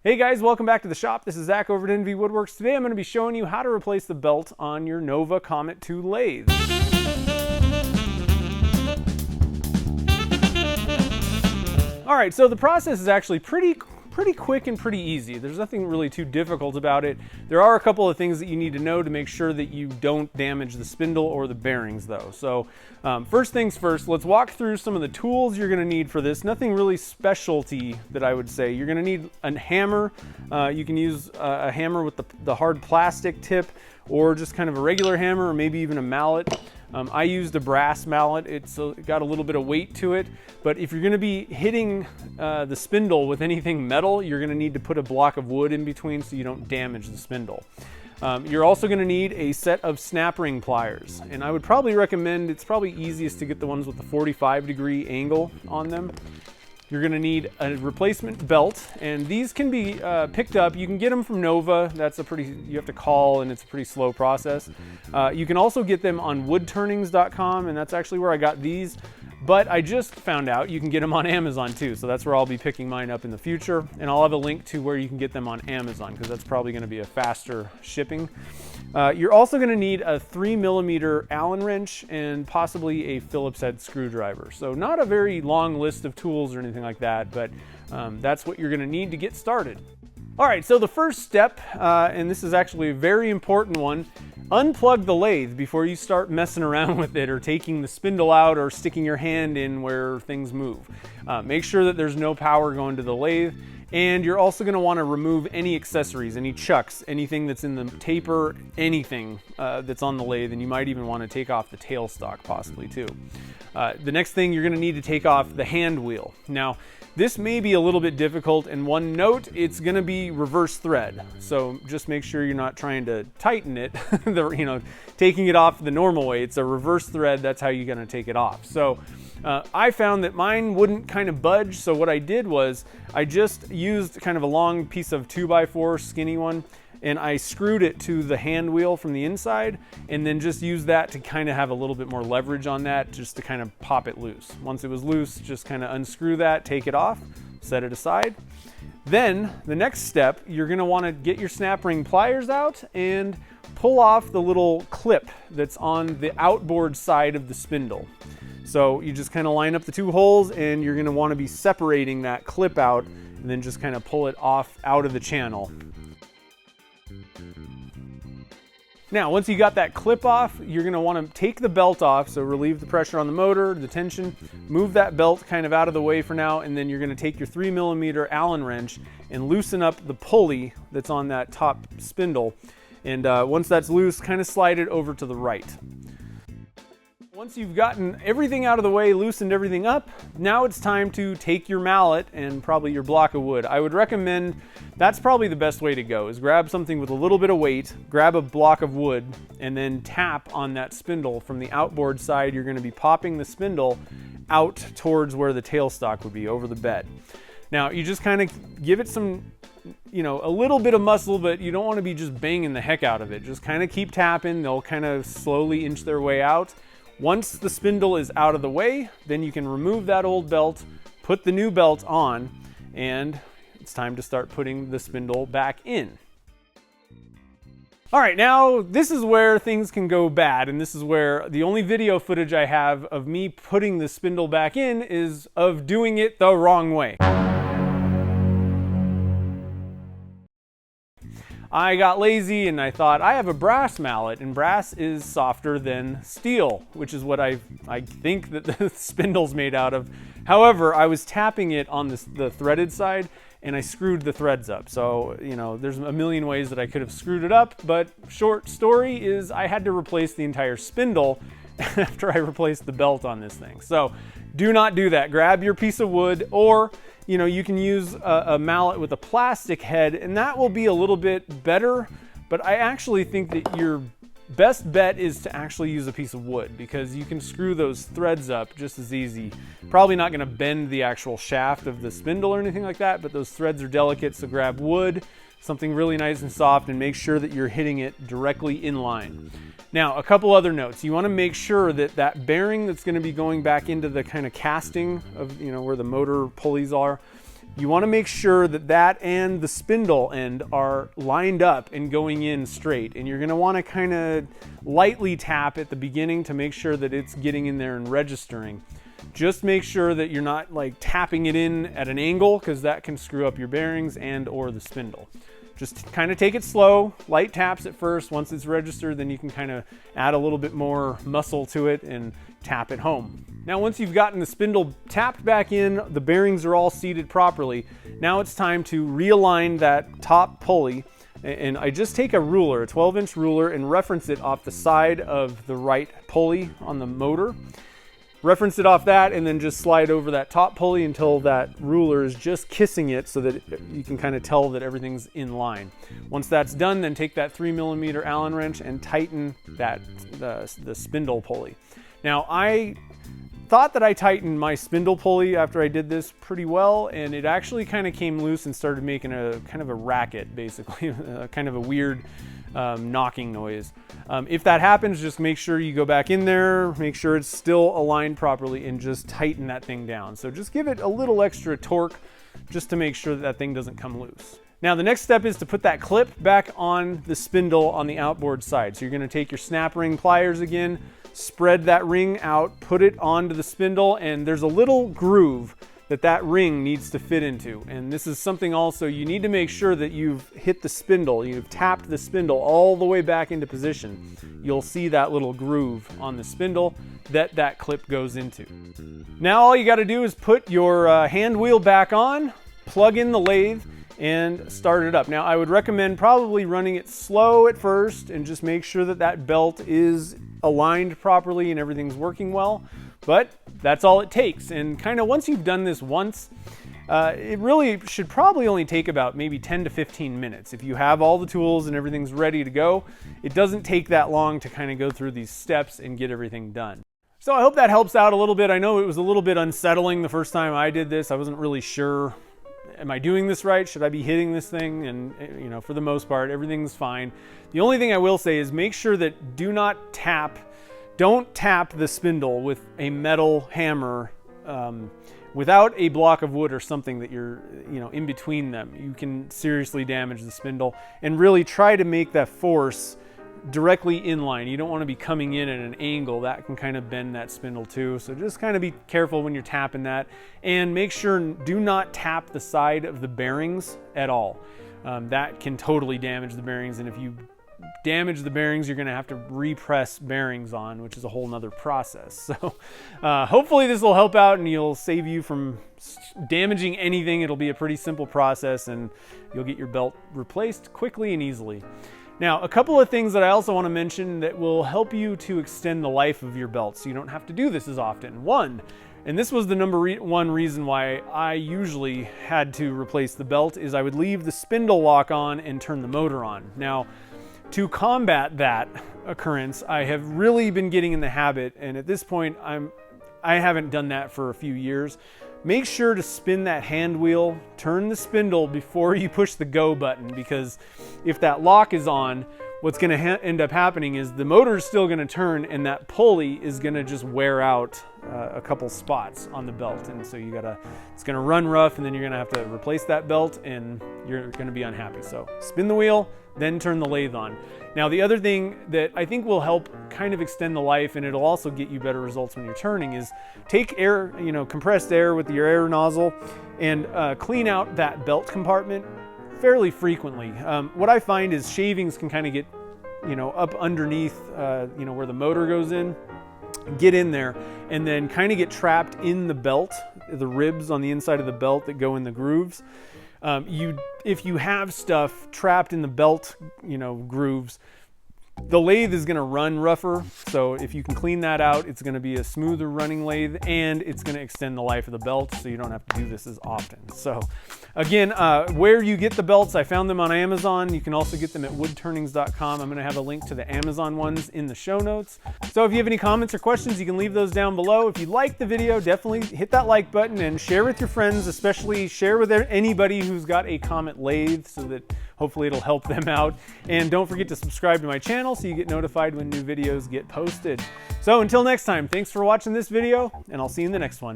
Hey guys, welcome back to the shop. This is Zach over at NV Woodworks. Today I'm going to be showing you how to replace the belt on your Nova Comet II Lathe. Alright, so the process is actually pretty quick and pretty easy. There's nothing really too difficult about it. There are a couple of things that you need to know to make sure that you don't damage the spindle or the bearings though. So first things first, let's walk through some of the tools you're going to need for this. Nothing really specialty that I would say. You're going to need a hammer. You can use a hammer with the hard plastic tip, or just kind of a regular hammer, or maybe even a mallet. I used a brass mallet. It's got a little bit of weight to it, but if you're going to be hitting the spindle with anything metal, you're going to need to put a block of wood in between so you don't damage the spindle. You're also going to need a set of snap ring pliers, and I would probably recommend, it's probably easiest to get the ones with the 45-degree angle on them. You're going to need a replacement belt, and these can be picked up. You can get them from Nova. That's you have to call, and it's a pretty slow process. You can also get them on woodturnings.com, and that's actually where I got these. But I just found out you can get them on Amazon too, so that's where I'll be picking mine up in the future. And I'll have a link to where you can get them on Amazon, because that's probably going to be a faster shipping. You're also going to need a 3mm Allen wrench and possibly a Phillips head screwdriver. So not a very long list of tools or anything like that, but that's what you're going to need to get started. All right, so the first step, and this is actually a very important one, unplug the lathe before you start messing around with it or taking the spindle out or sticking your hand in where things move. Make sure that there's no power going to the lathe. And you're also going to want to remove any accessories, any chucks, anything that's in the taper, anything that's on the lathe, and you might even want to take off the tailstock possibly too. The next thing, you're going to need to take off the hand wheel. Now, this may be a little bit difficult, and one note, it's going to be reverse thread. So just make sure you're not trying to tighten it, taking it off the normal way. It's a reverse thread, that's how you're going to take it off. So I found that mine wouldn't kind of budge, so what I did was I just used kind of a long piece of 2x4 skinny one, and I screwed it to the hand wheel from the inside, and then just used that to kind of have a little bit more leverage on that, just to kind of pop it loose. Once it was loose, just kind of unscrew that, take it off, set it aside. Then the next step, you're going to want to get your snap ring pliers out and pull off the little clip that's on the outboard side of the spindle. So you just kind of line up the two holes, and you're going to want to be separating that clip out, and then just kind of pull it off out of the channel. Now, once you got that clip off, you're going to want to take the belt off, so relieve the pressure on the motor, the tension, move that belt kind of out of the way for now, and then you're going to take your 3mm Allen wrench and loosen up the pulley that's on that top spindle. And once that's loose, kind of slide it over to the right. Once you've gotten everything out of the way, loosened everything up, now it's time to take your mallet and probably your block of wood. I would recommend, that's probably the best way to go, is grab something with a little bit of weight, grab a block of wood, and then tap on that spindle from the outboard side. You're going to be popping the spindle out towards where the tailstock would be, over the bed. Now, you just kind of give it some, a little bit of muscle, but you don't want to be just banging the heck out of it. Just kind of keep tapping. They'll kind of slowly inch their way out. Once the spindle is out of the way, then you can remove that old belt, put the new belt on, and it's time to start putting the spindle back in. All right, now this is where things can go bad, and this is where the only video footage I have of me putting the spindle back in is of doing it the wrong way. I got lazy and I thought, I have a brass mallet, and brass is softer than steel, which is what I think that the spindle's made out of. However, I was tapping it on the threaded side, and I screwed the threads up. So, there's a million ways that I could have screwed it up, but short story is I had to replace the entire spindle after I replaced the belt on this thing. So do not do that. Grab your piece of wood, or you can use a mallet with a plastic head, and that will be a little bit better, but I actually think that your best bet is to actually use a piece of wood, because you can screw those threads up just as easy. Probably not going to bend the actual shaft of the spindle or anything like that, but those threads are delicate, so grab wood, something really nice and soft, and make sure that you're hitting it directly in line. Now, a couple other notes. You want to make sure that that bearing that's going to be going back into the kind of casting of, where the motor pulleys are, you want to make sure that that and the spindle end are lined up and going in straight. And you're going to want to kind of lightly tap at the beginning to make sure that it's getting in there and registering. Just make sure that you're not like tapping it in at an angle, because that can screw up your bearings and or the spindle. Just kind of take it slow, light taps at first. Once it's registered, then you can kind of add a little bit more muscle to it and tap it home. Now, once you've gotten the spindle tapped back in, the bearings are all seated properly. Now it's time to realign that top pulley. And I just take a ruler, a 12-inch ruler, and reference it off the side of the right pulley on the motor. Reference it off that, and then just slide over that top pulley until that ruler is just kissing it, so that you can kind of tell that everything's in line. Once that's done, then take that 3mm Allen wrench and tighten the spindle pulley. Now, I thought that I tightened my spindle pulley after I did this pretty well, and it actually kind of came loose and started making a kind of a racket, basically, kind of a weird knocking noise. If that happens, just make sure you go back in there, make sure it's still aligned properly, and just tighten that thing down. So just give it a little extra torque just to make sure that that thing doesn't come loose. Now, the next step is to put that clip back on the spindle on the outboard side. So you're going to take your snap ring pliers again, spread that ring out, put it onto the spindle, and there's a little groove that ring needs to fit into. And this is something also you need to make sure that you've hit the spindle, you've tapped the spindle all the way back into position. You'll see that little groove on the spindle that clip goes into. Now all you got to do is put your hand wheel back on, plug in the lathe, and start it up. Now, I would recommend probably running it slow at first and just make sure that that belt is aligned properly and everything's working well. But that's all it takes. And kind of once you've done this once, it really should probably only take about maybe 10 to 15 minutes. If you have all the tools and everything's ready to go, it doesn't take that long to kind of go through these steps and get everything done. So I hope that helps out a little bit. I know it was a little bit unsettling the first time I did this. I wasn't really sure, am I doing this right? Should I be hitting this thing? And you know, for the most part, everything's fine. The only thing I will say is make sure that don't tap the spindle with a metal hammer without a block of wood or something that you're in between them. You can seriously damage the spindle, and really try to make that force directly in line. You don't want to be coming in at an angle. That can kind of bend that spindle too. So just kind of be careful when you're tapping that, and make sure do not tap the side of the bearings at all. That can totally damage the bearings, and if you damage the bearings, you're going to have to repress bearings on, which is a whole nother process. So hopefully this will help out and you'll save you from damaging anything. It'll be a pretty simple process and you'll get your belt replaced quickly and easily. Now, a couple of things that I also want to mention that will help you to extend the life of your belt so you don't have to do this as often. One, and this was the one reason why I usually had to replace the belt, is I would leave the spindle lock on and turn the motor on. Now, to combat that occurrence, I have really been getting in the habit, and at this point I haven't done that for a few years. Make sure to spin that hand wheel, turn the spindle before you push the go button, because if that lock is on, what's going to end up happening is the motor is still going to turn, and that pulley is going to just wear out a couple spots on the belt, and so it's going to run rough, and then you're going to have to replace that belt, and you're going to be unhappy. So spin the wheel, then turn the lathe on. Now, the other thing that I think will help kind of extend the life, and it'll also get you better results when you're turning, is take air, compressed air with your air nozzle, and clean out that belt compartment fairly frequently. What I find is shavings can kind of get, up underneath, where the motor goes in, get in there, and then kind of get trapped in the belt, the ribs on the inside of the belt that go in the grooves. If you have stuff trapped in the belt, grooves, the lathe is going to run rougher. So if you can clean that out, it's going to be a smoother running lathe, and it's going to extend the life of the belt, so you don't have to do this as often. So again, where you get the belts, I found them on Amazon. You can also get them at woodturnings.com. I'm going to have a link to the Amazon ones in the show notes. So if you have any comments or questions, you can leave those down below. If you liked the video, definitely hit that like button and share with your friends, especially share with anybody who's got a Comet lathe, so that hopefully it'll help them out. And don't forget to subscribe to my channel so you get notified when new videos get posted. So until next time, thanks for watching this video, and I'll see you in the next one.